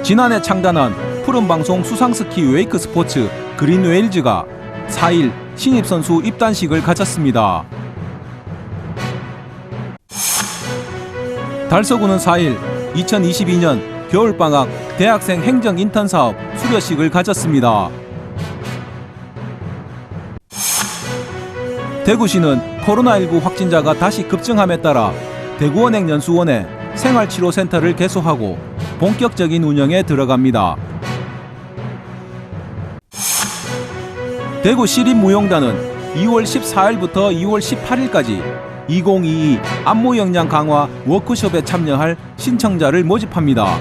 지난해 창단한 푸른방송 수상스키 웨이크 스포츠 그린웨일즈가 4일 신입선수 입단식을 가졌습니다. 달서구는 4일 2022년 겨울방학 대학생 행정 인턴 사업 수료식을 가졌습니다. 대구시는 코로나19 확진자가 다시 급증함에 따라 대구원행연수원에 생활치료센터를 개소하고 본격적인 운영에 들어갑니다. 대구시립무용단은 2월 14일부터 2월 18일까지 2022 안무 역량 강화 워크숍에 참여할 신청자를 모집합니다.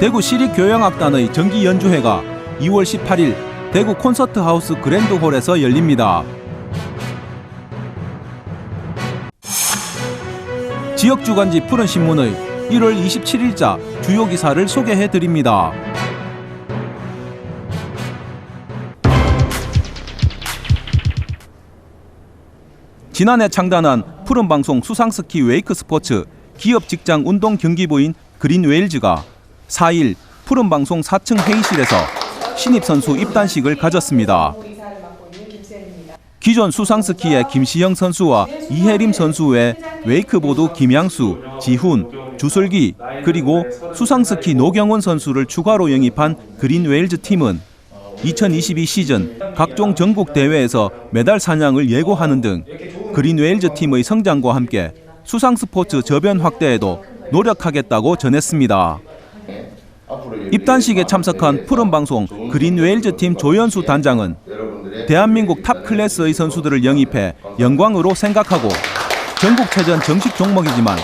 대구시립교향악단의 정기연주회가 2월 18일 대구 콘서트하우스 그랜드홀에서 열립니다. 지역주간지 푸른신문의 1월 27일자 주요 기사를 소개해드립니다. 지난해 창단한 푸른방송 수상스키 웨이크 스포츠 기업 직장 운동 경기부인 그린웨일즈가 4일 푸른방송 4층 회의실에서 신입선수 입단식을 가졌습니다. 기존 수상스키의 김시영 선수와 이혜림 선수 외 웨이크보드 김양수, 지훈, 주슬기 그리고 수상스키 노경원 선수를 추가로 영입한 그린웨일즈 팀은 2022 시즌 각종 전국 대회에서 메달 사냥을 예고하는 등 그린웨일즈 팀의 성장과 함께 수상스포츠 저변 확대에도 노력하겠다고 전했습니다. 입단식에 참석한 푸른방송 그린웨일즈 팀 조연수 단장은 대한민국 탑 클래스의 선수들을 영입해 영광으로 생각하고 전국체전 정식 종목이지만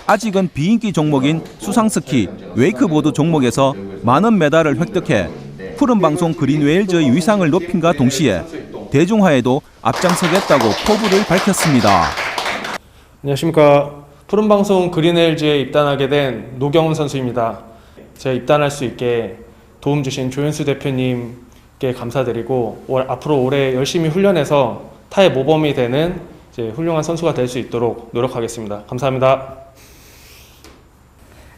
아직은 비인기 종목인 수상스키, 웨이크보드 종목에서 많은 메달을 획득해 푸른방송 그린웨일즈의 위상을 높임과 동시에 대중화에도 앞장서겠다고 포부를 밝혔습니다. 안녕하십니까. 푸른방송 그린웨일즈에 입단하게 된 노경훈 선수입니다. 제가 입단할 수 있게 도움 주신 조현수 대표님께 감사드리고 앞으로 올해 열심히 훈련해서 타의 모범이 되는 훌륭한 선수가 될 수 있도록 노력하겠습니다. 감사합니다.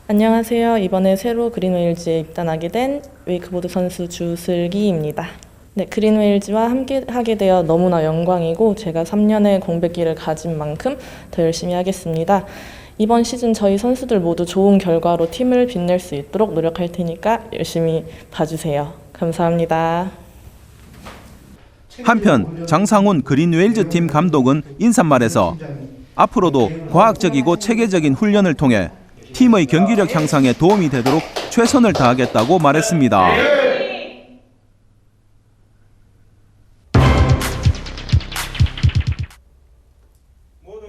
안녕하세요. 이번에 새로 그린웨일즈에 입단하게 된 웨이크보드 선수 주슬기입니다. 네, 그린웨일즈와 함께 하게 되어 너무나 영광이고 제가 3년의 공백기를 가진 만큼 더 열심히 하겠습니다. 이번 시즌 저희 선수들 모두 좋은 결과로 팀을 빛낼 수 있도록 노력할 테니까 열심히 봐주세요. 감사합니다. 한편 장상훈 그린웨일즈 팀 감독은 인사말에서 앞으로도 과학적이고 체계적인 훈련을 통해 팀의 경기력 향상에 도움이 되도록 최선을 다하겠다고 말했습니다.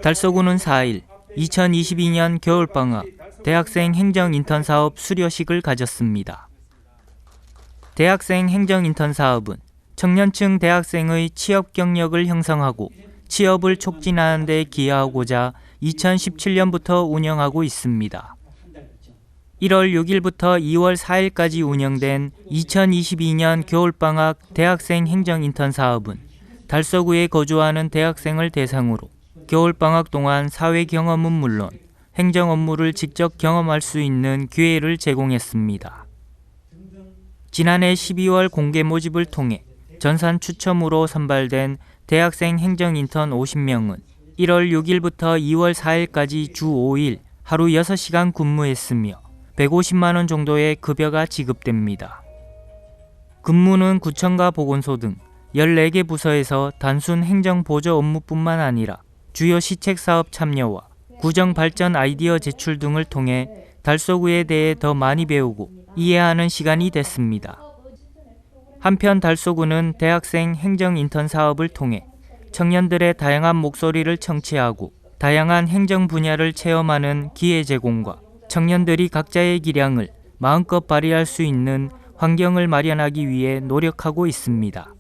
달서구는 4일 2022년 겨울방학 대학생 행정 인턴 사업 수료식을 가졌습니다. 대학생 행정 인턴 사업은 청년층 대학생의 취업 경력을 형성하고 취업을 촉진하는 데 기여하고자 2017년부터 운영하고 있습니다. 1월 6일부터 2월 4일까지 운영된 2022년 겨울방학 대학생 행정 인턴 사업은 달서구에 거주하는 대학생을 대상으로 겨울방학 동안 사회 경험은 물론 행정 업무를 직접 경험할 수 있는 기회를 제공했습니다. 지난해 12월 공개 모집을 통해 전산 추첨으로 선발된 대학생 행정 인턴 50명은 1월 6일부터 2월 4일까지 주 5일 하루 6시간 근무했으며 150만 원 정도의 급여가 지급됩니다. 근무는 구청과 보건소 등 14개 부서에서 단순 행정 보조 업무뿐만 아니라 주요 시책 사업 참여와 구정 발전 아이디어 제출 등을 통해 달서구에 대해 더 많이 배우고 이해하는 시간이 됐습니다. 한편 달서구는 대학생 행정 인턴 사업을 통해 청년들의 다양한 목소리를 청취하고 다양한 행정 분야를 체험하는 기회 제공과 청년들이 각자의 기량을 마음껏 발휘할 수 있는 환경을 마련하기 위해 노력하고 있습니다.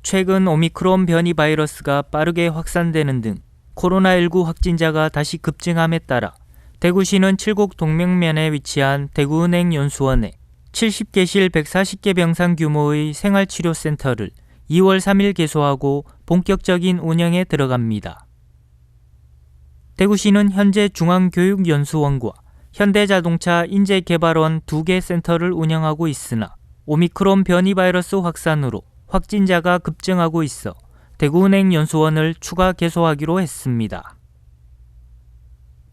최근 오미크론 변이 바이러스가 빠르게 확산되는 등 코로나19 확진자가 다시 급증함에 따라 대구시는 칠곡 동명면에 위치한 대구은행 연수원에 70개실 140개 병상 규모의 생활치료센터를 2월 3일 개소하고 본격적인 운영에 들어갑니다. 대구시는 현재 중앙교육연수원과 현대자동차 인재개발원 2개 센터를 운영하고 있으나 오미크론 변이 바이러스 확산으로 확진자가 급증하고 있어 대구은행 연수원을 추가 개소하기로 했습니다.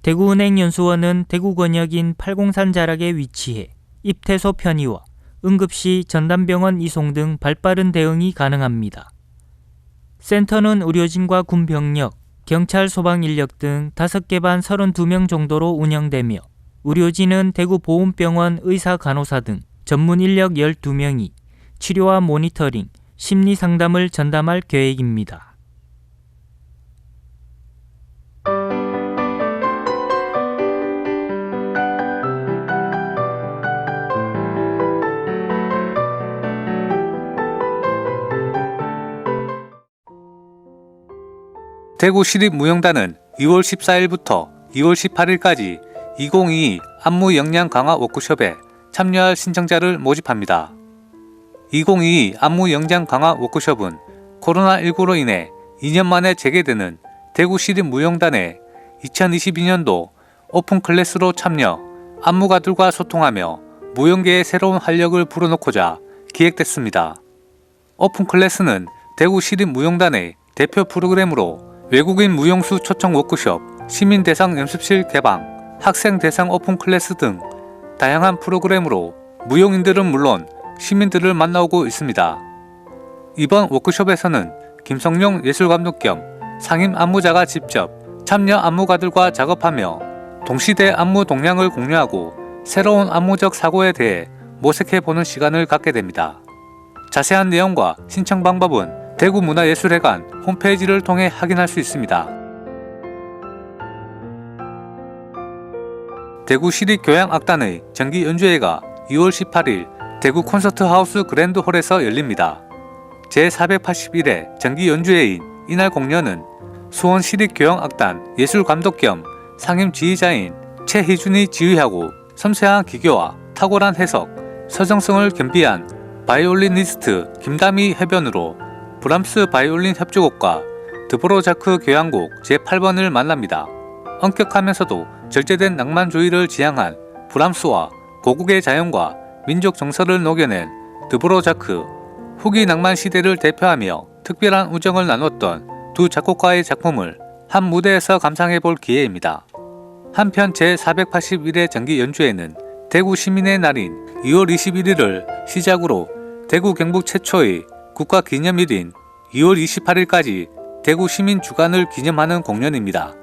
대구은행 연수원은 대구 권역인 팔공산 자락에 위치해 입퇴소 편의와 응급시 전담병원 이송 등 발빠른 대응이 가능합니다. 센터는 의료진과 군병력, 경찰 소방인력 등 5개 반 32명 정도로 운영되며 의료진은 대구보훈병원 의사 간호사 등 전문 인력 12명이 치료와 모니터링, 심리 상담을 전담할 계획입니다. 대구시립무용단은 2월 14일부터 2월 18일까지 2022 안무 역량 강화 워크숍에 참여할 신청자를 모집합니다. 2022 안무 역량 강화 워크숍은 코로나19로 인해 2년 만에 재개되는 대구시립무용단의 2022년도 오픈 클래스로 참여, 안무가들과 소통하며 무용계의 새로운 활력을 불어넣고자 기획됐습니다. 오픈 클래스는 대구시립무용단의 대표 프로그램으로 외국인 무용수 초청 워크숍, 시민 대상 연습실 개방, 학생 대상 오픈 클래스 등 다양한 프로그램으로 무용인들은 물론 시민들을 만나오고 있습니다. 이번 워크숍에서는 김성용 예술감독 겸 상임 안무자가 직접 참여 안무가들과 작업하며 동시대 안무 동향을 공유하고 새로운 안무적 사고에 대해 모색해보는 시간을 갖게 됩니다. 자세한 내용과 신청 방법은 대구문화예술회관 홈페이지를 통해 확인할 수 있습니다. 대구시립교향악단의 정기 연주회가 2월 18일 대구 콘서트하우스 그랜드홀에서 열립니다. 제481회 정기 연주회인 이날 공연은 수원시립교향악단 예술감독 겸 상임지휘자인 최희준이 지휘하고 섬세한 기교와 탁월한 해석, 서정성을 겸비한 바이올리니스트 김다미 해변으로 브람스 바이올린 협주곡과 드보로자크 교향곡 제8번을 만납니다. 엄격하면서도 절제된 낭만주의를 지향한 브람스와 고국의 자연과 민족 정서를 녹여낸 드보로자크, 후기 낭만 시대를 대표하며 특별한 우정을 나눴던 두 작곡가의 작품을 한 무대에서 감상해볼 기회입니다. 한편 제481회 정기 연주회는 대구 시민의 날인 2월 21일을 시작으로 대구 경북 최초의 국가기념일인 2월 28일까지 대구 시민 주간을 기념하는 공연입니다.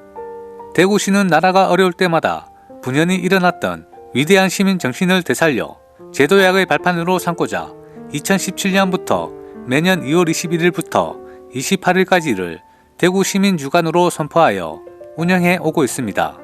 대구시는 나라가 어려울 때마다 분연히 일어났던 위대한 시민 정신을 되살려 제도약의 발판으로 삼고자 2017년부터 매년 2월 21일부터 28일까지를 대구 시민 주간으로 선포하여 운영해 오고 있습니다.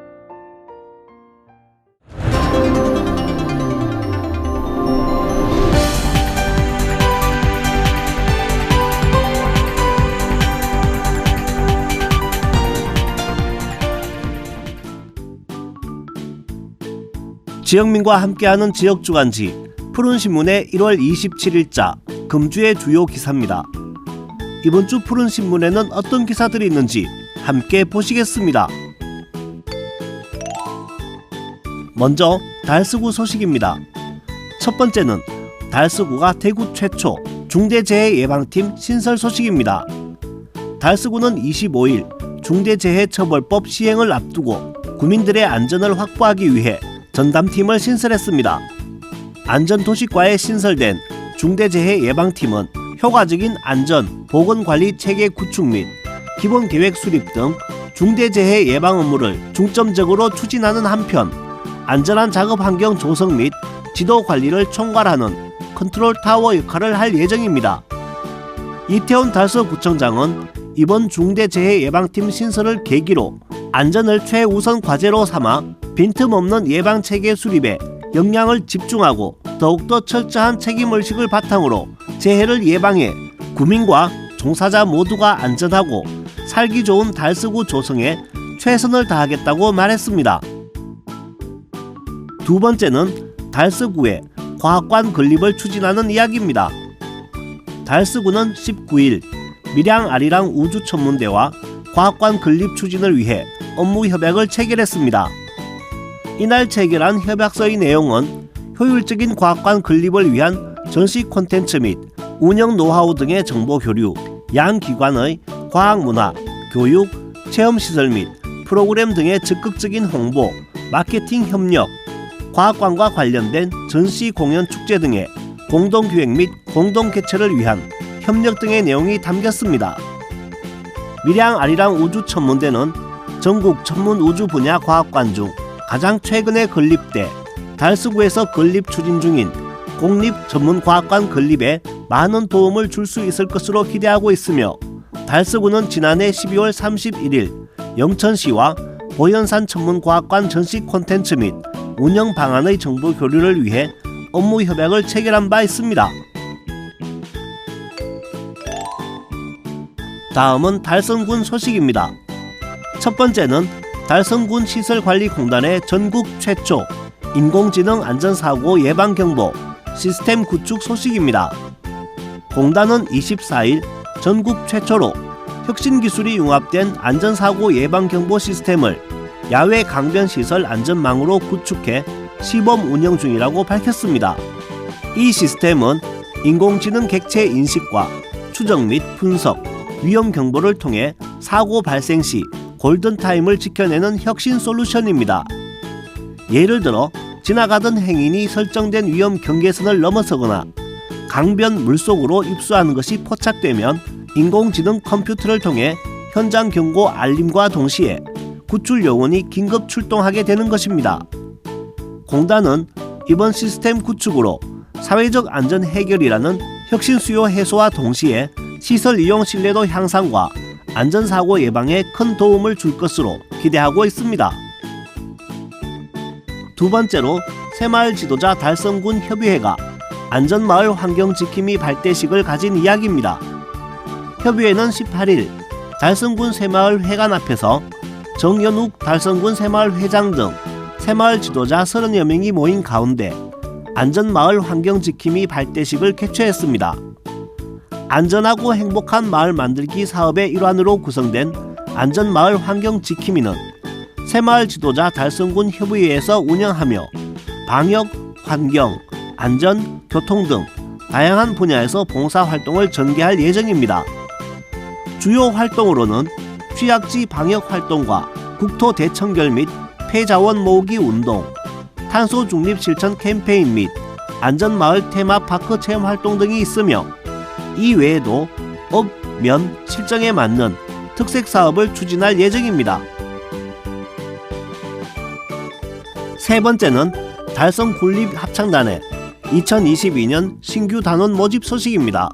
지역민과 함께하는 지역주간지 푸른신문의 1월 27일자 금주의 주요 기사입니다. 이번 주 푸른신문에는 어떤 기사들이 있는지 함께 보시겠습니다. 먼저 달서구 소식입니다. 첫 번째는 달서구가 대구 최초 중대재해예방팀 신설 소식입니다. 달서구는 25일 중대재해처벌법 시행을 앞두고 구민들의 안전을 확보하기 위해 전담팀을 신설했습니다. 안전도시과에 신설된 중대재해예방팀은 효과적인 안전, 보건관리 체계 구축 및 기본계획 수립 등 중대재해예방 업무를 중점적으로 추진하는 한편 안전한 작업환경 조성 및 지도관리를 총괄하는 컨트롤타워 역할을 할 예정입니다. 이태원 달서구청장은 이번 중대재해예방팀 신설을 계기로 안전을 최우선 과제로 삼아 빈틈없는 예방체계 수립에 역량을 집중하고 더욱더 철저한 책임의식을 바탕으로 재해를 예방해 구민과 종사자 모두가 안전하고 살기 좋은 달서구 조성에 최선을 다하겠다고 말했습니다. 두 번째는 달서구의 과학관 건립을 추진하는 이야기입니다. 달서구는 19일 밀양 아리랑 우주천문대와 과학관 건립 추진을 위해 업무 협약을 체결했습니다. 이날 체결한 협약서의 내용은 효율적인 과학관 건립을 위한 전시 콘텐츠 및 운영 노하우 등의 정보 교류, 양 기관의 과학 문화, 교육, 체험시설 및 프로그램 등의 적극적인 홍보, 마케팅 협력, 과학관과 관련된 전시 공연 축제 등의 공동기획 및 공동개최를 위한 협력 등의 내용이 담겼습니다. 밀양 아리랑 우주천문대는 전국 천문 우주 분야 과학관 중 가장 최근에 건립돼 달서구에서 건립 추진 중인 공립 전문과학관 건립에 많은 도움을 줄 수 있을 것으로 기대하고 있으며, 달서구는 지난해 12월 31일 영천시와 보현산 천문과학관 전시 콘텐츠 및 운영 방안의 정보 교류를 위해 업무 협약을 체결한 바 있습니다. 다음은 달성군 소식입니다. 첫 번째는 달성군 시설관리공단의 전국 최초 인공지능 안전사고 예방경보 시스템 구축 소식입니다. 공단은 24일 전국 최초로 혁신기술이 융합된 안전사고 예방경보 시스템을 야외 강변시설 안전망으로 구축해 시범 운영 중이라고 밝혔습니다. 이 시스템은 인공지능 객체 인식과 추적 및 분석, 위험 경보를 통해 사고 발생 시 골든타임을 지켜내는 혁신 솔루션입니다. 예를 들어 지나가던 행인이 설정된 위험 경계선을 넘어서거나 강변 물속으로 입수하는 것이 포착되면 인공지능 컴퓨터를 통해 현장 경고 알림과 동시에 구출 요원이 긴급 출동하게 되는 것입니다. 공단은 이번 시스템 구축으로 사회적 안전 해결이라는 혁신 수요 해소와 동시에 시설 이용 신뢰도 향상과 안전사고 예방에 큰 도움을 줄 것으로 기대하고 있습니다. 두 번째로 새마을 지도자 달성군 협의회가 안전마을 환경지킴이 발대식을 가진 이야기입니다. 협의회는 18일 달성군 새마을 회관 앞에서 정연욱 달성군 새마을 회장 등 새마을 지도자 30여 명이 모인 가운데 안전마을 환경지킴이 발대식을 개최했습니다. 안전하고 행복한 마을 만들기 사업의 일환으로 구성된 안전마을 환경지킴이는 새마을 지도자 달성군 협의회에서 운영하며 방역, 환경, 안전, 교통 등 다양한 분야에서 봉사활동을 전개할 예정입니다. 주요 활동으로는 취약지 방역 활동과 국토 대청결 및 폐자원 모으기 운동, 탄소 중립 실천 캠페인 및 안전마을 테마파크 체험 활동 등이 있으며, 이 외에도 업, 면, 실정에 맞는 특색 사업을 추진할 예정입니다. 세 번째는 달성 군립 합창단의 2022년 신규 단원 모집 소식입니다.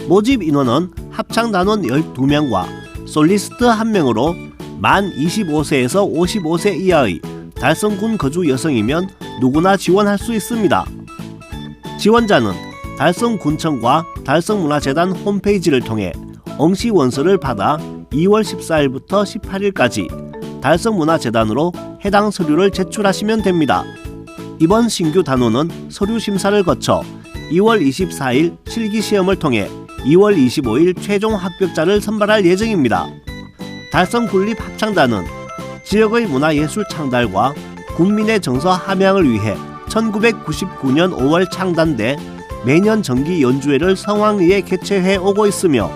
모집 인원은 합창단원 12명과 솔리스트 1명으로 만 25세에서 55세 이하의 달성군 거주 여성이면 누구나 지원할 수 있습니다. 지원자는 달성군청과 달성문화재단 홈페이지를 통해 응시 원서를 받아 2월 14일부터 18일까지 달성문화재단으로 해당 서류를 제출하시면 됩니다. 이번 신규 단원은 서류 심사를 거쳐 2월 24일 실기시험을 통해 2월 25일 최종 합격자를 선발할 예정입니다. 달성군립 합창단은 지역의 문화예술 창달과 국민의 정서 함양을 위해 1999년 5월 창단돼 매년 정기 연주회를 성황리에 개최해 오고 있으며,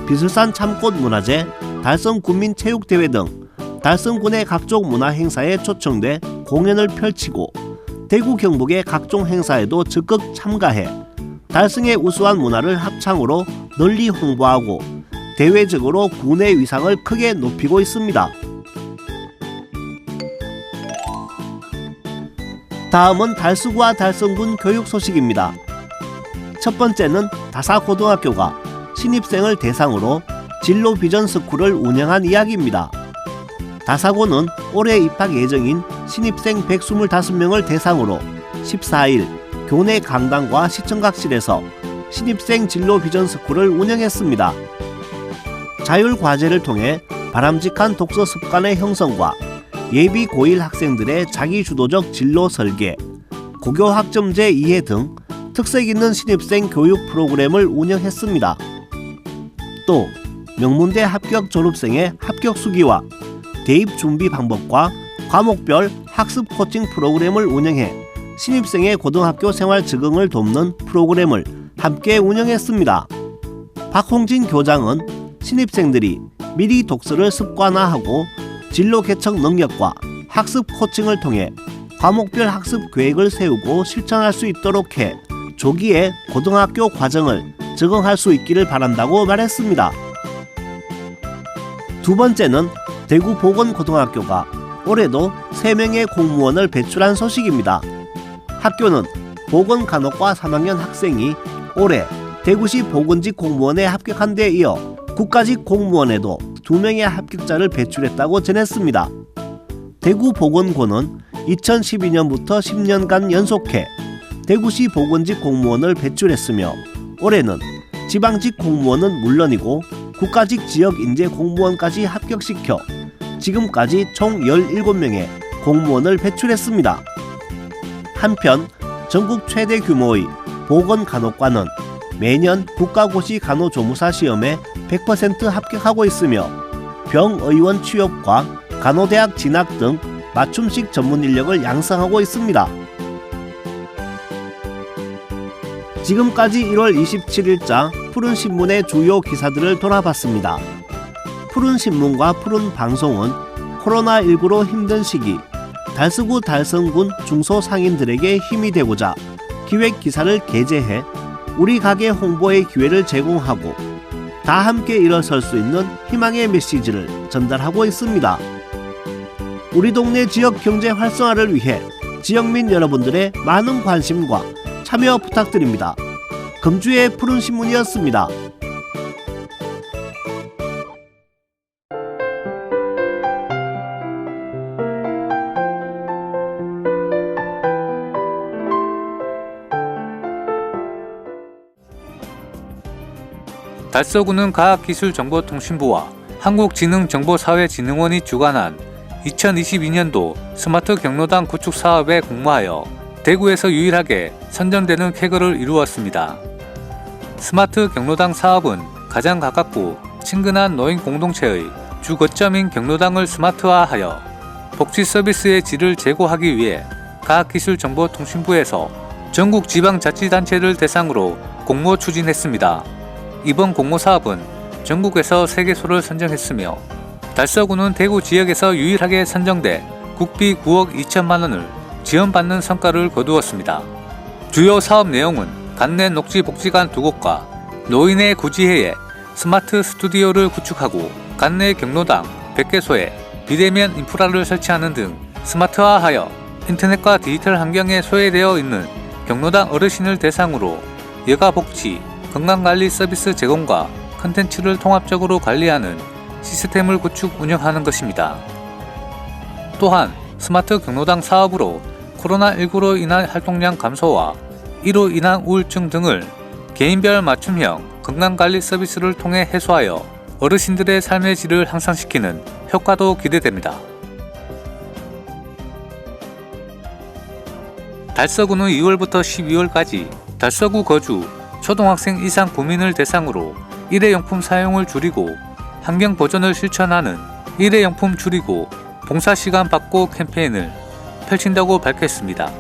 비설산 참꽃 문화제, 달성 군민체육대회 등 달성군의 각종 문화행사에 초청돼 공연을 펼치고 대구 경북의 각종 행사에도 적극 참가해 달성의 우수한 문화를 합창으로 널리 홍보하고 대외적으로 군의 위상을 크게 높이고 있습니다. 다음은 달서구와 달성군 교육 소식입니다. 첫 번째는 다사고등학교가 신입생을 대상으로 진로 비전 스쿨을 운영한 이야기입니다. 다사고는 올해 입학 예정인 신입생 125명을 대상으로 14일 교내 강당과 시청각실에서 신입생 진로 비전 스쿨을 운영했습니다. 자율 과제를 통해 바람직한 독서 습관의 형성과 예비 고1 학생들의 자기주도적 진로 설계, 고교 학점제 이해 등 특색 있는 신입생 교육 프로그램을 운영했습니다. 또 명문대 합격 졸업생의 합격 수기와 대입 준비 방법과 과목별 학습 코칭 프로그램을 운영해 신입생의 고등학교 생활 적응을 돕는 프로그램을 함께 운영했습니다. 박홍진 교장은 신입생들이 미리 독서를 습관화하고 진로 개척 능력과 학습 코칭을 통해 과목별 학습 계획을 세우고 실천할 수 있도록 해 조기에 고등학교 과정을 적응할 수 있기를 바란다고 말했습니다. 두 번째는 대구 보건고등학교가 올해도 3명의 공무원을 배출한 소식입니다. 학교는 보건간호과 3학년 학생이 올해 대구시 보건직 공무원에 합격한 데 이어 국가직 공무원에도 2명의 합격자를 배출했다고 전했습니다. 대구보건고는 2012년부터 10년간 연속해 대구시 보건직 공무원을 배출했으며 올해는 지방직 공무원은 물론이고 국가직 지역 인재 공무원까지 합격시켜 지금까지 총 17명의 공무원을 배출했습니다. 한편 전국 최대 규모의 보건간호과는 매년 국가고시 간호조무사 시험에 100% 합격하고 있으며 병의원 취업과 간호대학 진학 등 맞춤식 전문 인력을 양성하고 있습니다. 지금까지 1월 27일자 푸른신문의 주요 기사들을 돌아봤습니다. 푸른신문과 푸른방송은 코로나19로 힘든 시기 달서구 달성군 중소상인들에게 힘이 되고자 기획기사를 게재해 우리 가게 홍보의 기회를 제공하고 다 함께 일어설 수 있는 희망의 메시지를 전달하고 있습니다. 우리 동네 지역 경제 활성화를 위해 지역민 여러분들의 많은 관심과 참여 부탁드립니다. 금주의 푸른신문이었습니다. 달서구는 과학기술정보통신부와 한국지능정보사회진흥원이 주관한 2022년도 스마트 경로당 구축 사업에 공모하여 대구에서 유일하게 선정되는 쾌거를 이루었습니다. 스마트 경로당 사업은 가장 가깝고 친근한 노인 공동체의 주 거점인 경로당을 스마트화하여 복지 서비스의 질을 제고하기 위해 과학기술정보통신부에서 전국 지방자치단체를 대상으로 공모 추진했습니다. 이번 공모 사업은 전국에서 3개소를 선정했으며 달서구는 대구 지역에서 유일하게 선정돼 국비 9억 2천만 원을 지원받는 성과를 거두었습니다. 주요 사업 내용은 관내 녹지 복지관 2곳과 노인의 구지회에 스마트 스튜디오를 구축하고 관내 경로당 100개소에 비대면 인프라를 설치하는 등 스마트화하여 인터넷과 디지털 환경에 소외되어 있는 경로당 어르신을 대상으로 여가복지, 건강관리 서비스 제공과 컨텐츠를 통합적으로 관리하는 시스템을 구축 운영하는 것입니다. 또한 스마트 경로당 사업으로 코로나19로 인한 활동량 감소와 이로 인한 우울증 등을 개인별 맞춤형 건강관리 서비스를 통해 해소하여 어르신들의 삶의 질을 향상시키는 효과도 기대됩니다. 달서구는 2월부터 12월까지 달서구 거주 초등학생 이상 구민을 대상으로 일회용품 사용을 줄이고 환경 보존을 실천하는 일회용품 줄이고 봉사시간 받고 캠페인을 펼친다고 밝혔습니다.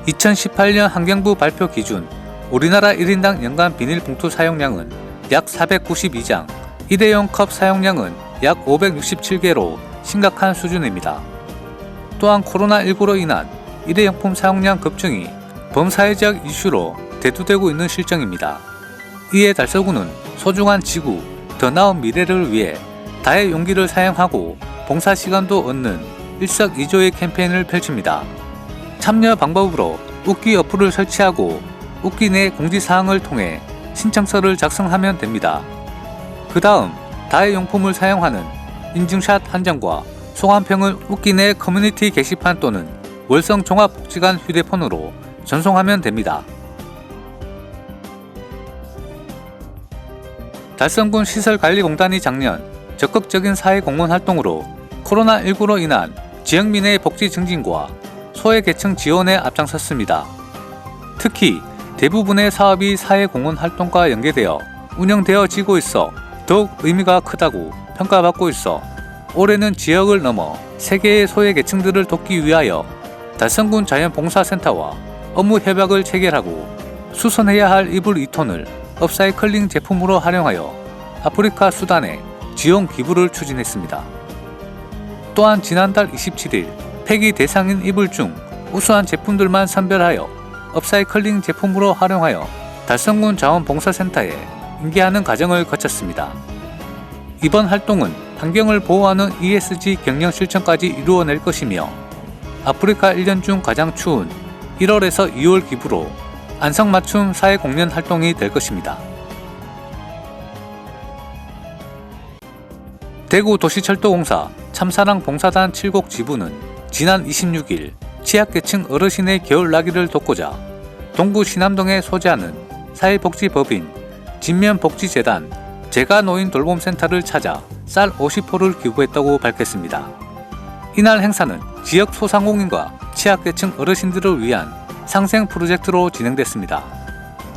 2018년 환경부 발표 기준 우리나라 1인당 연간 비닐봉투 사용량은 약 492장, 일회용 컵 사용량은 약 567개로 심각한 수준입니다. 또한 코로나19로 인한 일회용품 사용량 급증이 범사회적 이슈로 대두되고 있는 실정입니다. 이에 달서구는 소중한 지구, 더 나은 미래를 위해 다의 용기를 사용하고 봉사시간도 얻는 일석이조의 캠페인을 펼칩니다. 참여 방법으로 웃기 어플을 설치하고 웃기 내 공지사항을 통해 신청서를 작성하면 됩니다. 그 다음 다의 용품을 사용하는 인증샷 한 장과 소감평을 웃기 내 커뮤니티 게시판 또는 월성 종합복지관 휴대폰으로 전송하면 됩니다. 달성군 시설관리공단이 작년 적극적인 사회공헌 활동으로 코로나19로 인한 지역민의 복지 증진과 소외계층 지원에 앞장섰습니다. 특히 대부분의 사업이 사회공헌 활동과 연계되어 운영되어지고 있어 더욱 의미가 크다고 평가받고 있어 올해는 지역을 넘어 세계의 소외계층들을 돕기 위하여 달성군 자연봉사센터와 업무 협약을 체결하고 수선해야 할 이불 2톤을 업사이클링 제품으로 활용하여 아프리카 수단에 지원 기부를 추진했습니다. 또한 지난달 27일 폐기 대상인 이불 중 우수한 제품들만 선별하여 업사이클링 제품으로 활용하여 달성군 자원봉사센터에 인계하는 과정을 거쳤습니다. 이번 활동은 환경을 보호하는 ESG 경영 실천까지 이루어낼 것이며 아프리카 1년 중 가장 추운 1월에서 2월 기부로 안성맞춤 사회공헌 활동이 될 것입니다. 대구도시철도공사 참사랑 봉사단 7곡 지부는 지난 26일 취약계층 어르신의 겨울나기를 돕고자 동구 신암동에 소재하는 사회복지법인 진면복지재단 재가노인돌봄센터를 찾아 쌀 50호를 기부했다고 밝혔습니다. 이날 행사는 지역 소상공인과 취약계층 어르신들을 위한 상생 프로젝트로 진행됐습니다.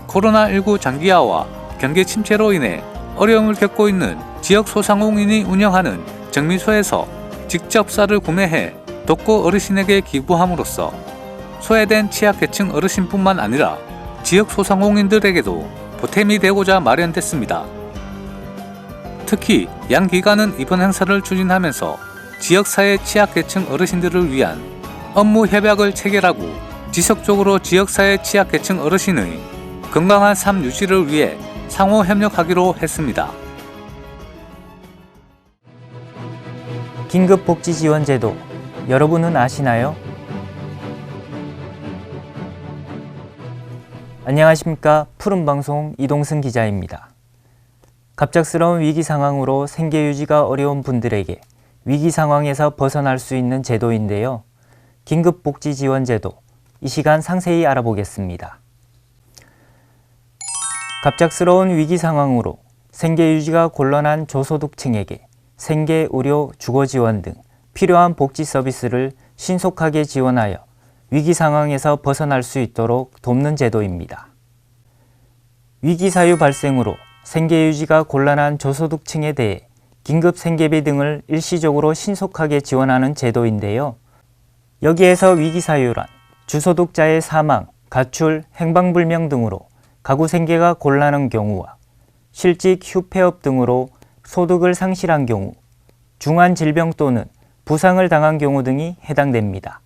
코로나19 장기화와 경기 침체로 인해 어려움을 겪고 있는 지역 소상공인이 운영하는 정미소에서 직접 쌀을 구매해 돕고 어르신에게 기부함으로써 소외된 취약계층 어르신뿐만 아니라 지역 소상공인들에게도 보탬이 되고자 마련됐습니다. 특히 양 기관은 이번 행사를 추진하면서 지역사회 취약계층 어르신들을 위한 업무 협약을 체결하고 지속적으로 지역사회 취약계층 어르신의 건강한 삶 유지를 위해 상호 협력하기로 했습니다. 긴급복지지원제도 여러분은 아시나요? 안녕하십니까. 푸른방송 이동승 기자입니다. 갑작스러운 위기 상황으로 생계 유지가 어려운 분들에게 위기 상황에서 벗어날 수 있는 제도인데요. 긴급복지지원제도, 이 시간 상세히 알아보겠습니다. 갑작스러운 위기 상황으로 생계 유지가 곤란한 저소득층에게 생계, 의료, 주거 지원 등 필요한 복지 서비스를 신속하게 지원하여 위기 상황에서 벗어날 수 있도록 돕는 제도입니다. 위기 사유 발생으로 생계 유지가 곤란한 저소득층에 대해 긴급 생계비 등을 일시적으로 신속하게 지원하는 제도인데요. 여기에서 위기 사유란 주소득자의 사망, 가출, 행방불명 등으로 가구 생계가 곤란한 경우와 실직, 휴폐업 등으로 소득을 상실한 경우, 중한 질병 또는 부상을 당한 경우 등이 해당됩니다.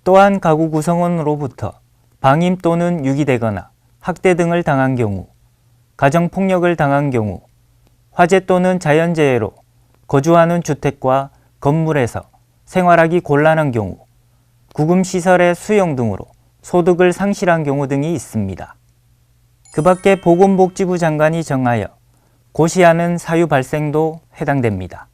또한 가구 구성원으로부터 방임 또는 유기되거나 학대 등을 당한 경우, 가정폭력을 당한 경우, 화재 또는 자연재해로 거주하는 주택과 건물에서 생활하기 곤란한 경우, 구금시설의 수용 등으로 소득을 상실한 경우 등이 있습니다. 그 밖에 보건복지부 장관이 정하여 고시하는 사유 발생도 해당됩니다.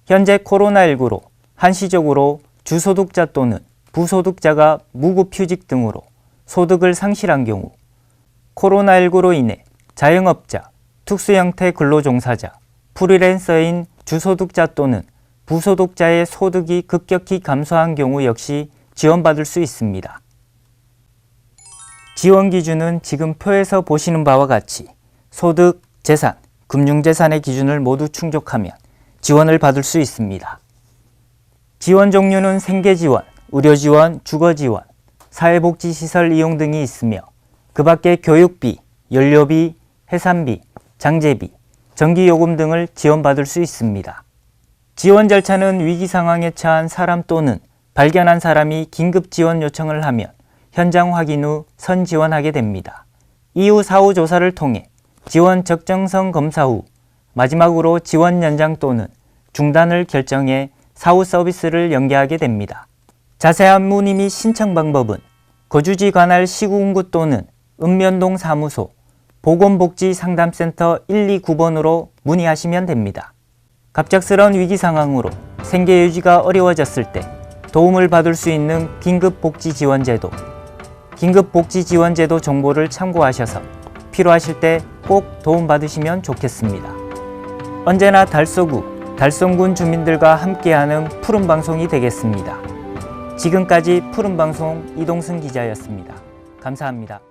현재 코로나19로 한시적으로 주소득자 또는 부소득자가 무급휴직 등으로 소득을 상실한 경우, 코로나19로 인해 자영업자, 특수형태 근로종사자, 프리랜서인 주소득자 또는 부소득자의 소득이 급격히 감소한 경우 역시 지원받을 수 있습니다. 지원 기준은 지금 표에서 보시는 바와 같이 소득, 재산, 금융재산의 기준을 모두 충족하면 지원을 받을 수 있습니다. 지원 종류는 생계지원, 의료지원, 주거지원, 사회복지시설 이용 등이 있으며 그 밖에 교육비, 연료비, 해산비, 장제비, 전기요금 등을 지원받을 수 있습니다. 지원 절차는 위기 상황에 처한 사람 또는 발견한 사람이 긴급 지원 요청을 하면 현장 확인 후 선지원하게 됩니다. 이후 사후 조사를 통해 지원 적정성 검사 후 마지막으로 지원 연장 또는 중단을 결정해 사후 서비스를 연계하게 됩니다. 자세한 문의 및 신청 방법은 거주지 관할 시군구 또는 읍면동 사무소, 보건복지상담센터 129번으로 문의하시면 됩니다. 갑작스러운 위기 상황으로 생계 유지가 어려워졌을 때 도움을 받을 수 있는 긴급복지지원제도, 긴급복지지원제도 정보를 참고하셔서 필요하실 때 꼭 도움받으시면 좋겠습니다. 언제나 달서구, 달성군 주민들과 함께하는 푸른방송이 되겠습니다. 지금까지 푸른방송 이동승 기자였습니다. 감사합니다.